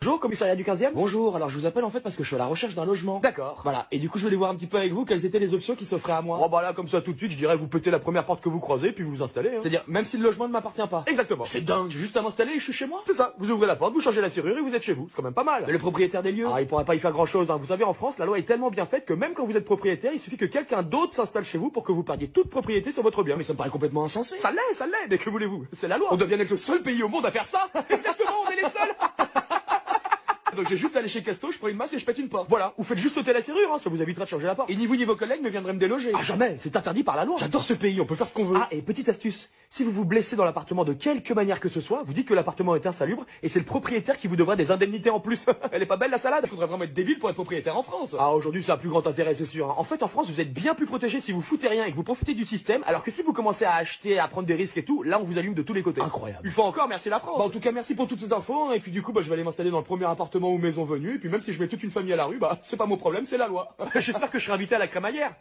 Bonjour, commissariat du 15e. Bonjour, alors je vous appelle en fait parce que je suis à la recherche d'un logement. D'accord. Voilà, et du coup je voulais voir un petit peu avec vous quelles étaient les options qui s'offraient à moi. Oh bah là, comme ça tout de suite, je dirais vous pétez la première porte que vous croisez, puis vous vous installez. Hein. C'est-à-dire, même si le logement ne m'appartient pas. Exactement. C'est dingue, j'ai juste à m'installer et je suis chez moi. C'est ça, vous ouvrez la porte, vous changez la serrure et vous êtes chez vous. C'est quand même pas mal. Mais le propriétaire des lieux. Ah, il pourrait pas y faire grand chose. Hein. Vous savez, en France, la loi est tellement bien faite que même quand vous êtes propriétaire, il suffit que quelqu'un d'autre s'installe chez vous pour que vous perdiez toute propriété sur votre bien. Mais ça me paraît complètement insensé. Ça l'est, mais que voulez-vous? C'est la loi. On doit bien être le seul pays au monde à faire ça. Exactement, on est les seuls. Donc j'ai juste à aller chez Casto, je prends une masse et je pète une porte. Voilà, vous faites juste sauter la serrure, hein, ça vous évitera de changer la porte. Et ni vous ni vos collègues ne viendraient me déloger. Ah jamais, c'est interdit par la loi. J'adore ce pays, on peut faire ce qu'on veut. Ah, et petite astuce, si vous vous blessez dans l'appartement de quelque manière que ce soit, vous dites que l'appartement est insalubre et c'est le propriétaire qui vous devra des indemnités en plus. Elle est pas belle la salade? Faudrait vraiment être débile pour être propriétaire en France. Ah, aujourd'hui ça a plus grand intérêt, c'est sûr. Hein. En fait, en France, vous êtes bien plus protégé si vous foutez rien et que vous profitez du système, alors que si vous commencez à acheter, à prendre des risques et tout, là on vous allume de tous les côtés. Incroyable. Une fois encore, merci la France. Bah, en tout cas, merci pour toutes ces infos, hein, et puis du coup, bah, je vais aller m'installer dans le premier appartement ou maison venue, et puis même si je mets toute une famille à la rue, bah, c'est pas mon problème, c'est la loi. J'espère que je serai invité à la crémaillère.